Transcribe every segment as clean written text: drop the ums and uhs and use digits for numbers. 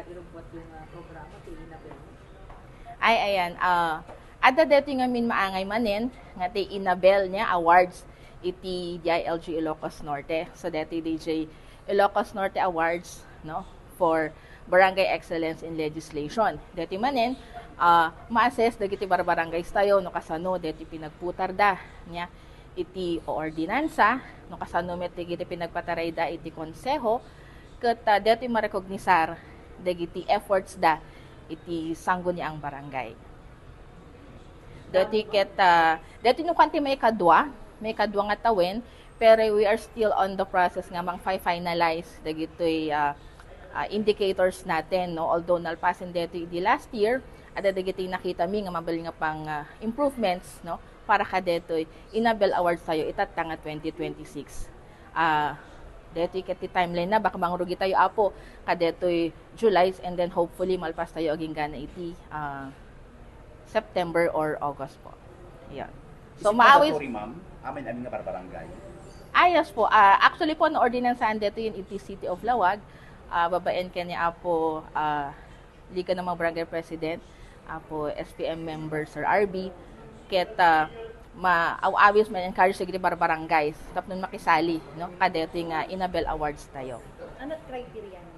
irubot yung programa ti Inabel. Ay, ayan. Ada dito nga min maangay manin, nga ti Inabel niya awards iti DILG Ilocos Norte. So dati DJ Ilocos Norte Awards, no, for Barangay Excellence in Legislation. Dati manin, ma-assess dagiti barbarangays tayo no kasano dati pinagputar da niya iti ordinansa no kasano met dagiti pinagpataray da iti konseho ket dati marekognisar dagiti efforts da iti sangguniang barangay. Dati ket dati no kanti may kadwa nga tawen pero we are still on the process nga mang finalize dagitoy indicators natin, no, although nalpasin dito di last year ada dagiti nakita mi nga mabali nga pang improvements, no, para kadetoy Inabel Awards tayo itatanga 2026. Dito ket timeline na baka mangrugi tayo apo kadetoy July and then hopefully malpas tayo aging gana iti September or August po. Yeah. So maawis ma'am, amin nga barbarangay. Ayos po. Actually po, na ordinansahan dito yun iti City of Lawag. Babaen kanya apo Liga ng mga Barangay President, apo SPM member Sir RB. Ket maawawis man encourage sa giti barbarangays. Tapos nun makisali, no? Kadito nga Inabel Awards tayo. Ano't criteria mo?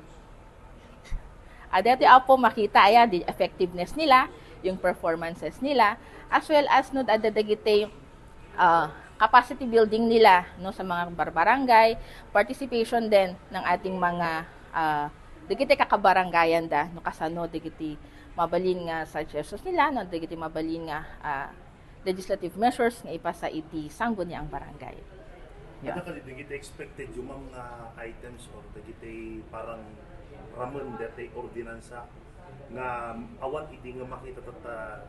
Dito apo makita di effectiveness nila, yung performances nila, as well as no adadagite capacity building nila, no, sa mga barbarangay, participation din ng ating mga dagiti kakabarangayan da no kasano dagiti mabalin nga suggestions nila, no, dagiti mabalin nga legislative measures nga ipasa iti sangguniang barangay. Yeah. Ano ka dagiti expected yung mga items or dagiti parang ramon dati ordinansa nga awan iti nga makita tata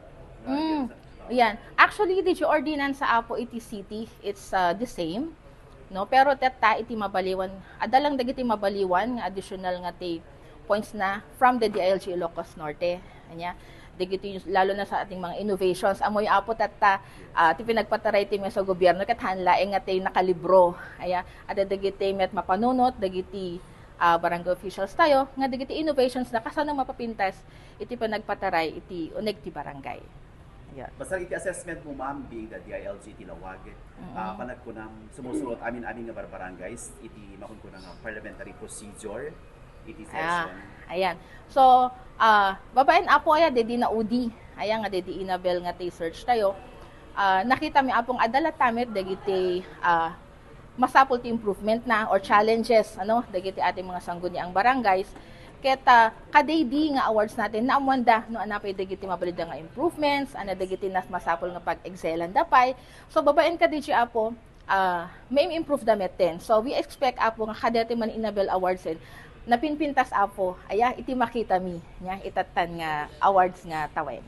Yan. Actually, di ordinansa apo iti city, it's the same, no? Pero teta iti mabaliwan, adalang dagiti mabaliwan nga additional nga ti points na from the DILG Ilocos Norte. Anya, dagiti lalo na sa ating mga innovations. Amoy apo teta ti pinagpataray ti sa gobyerno ket hanlaeng nga ti nakalibro. Aya, ada dagiti met mapanunot dagiti barangay officials tayo nga dagiti innovations na kasano mapapintas iti pinagpataray iti uneg ti barangay. Yeah. Basta iti assessment mo ma'am being the DILG Tilawag, panag ko nang sumusunod amin nga barbarangays iti makon ko nang parliamentary procedure iti session. Ayan. So, babaen apo aya dedi na UDI. Aya nga dedi Inabel nga ti search tayo. Nakita mi apong adala tamet dagiti masapul ti improvement na or challenges ano dagiti ating mga sangguniang barangays. Ket kadaydi nga awards natin na amwanda no anapay dagiti mabalida nga improvements, ana dagiti nas masapol nga pag-excelan dapay. So babaen kadiji apo may improve da meten. So we expect apo nga kadati man Inabel Awards napinpintas apo aya iti makita mi nya itatan nga awards nga tawen.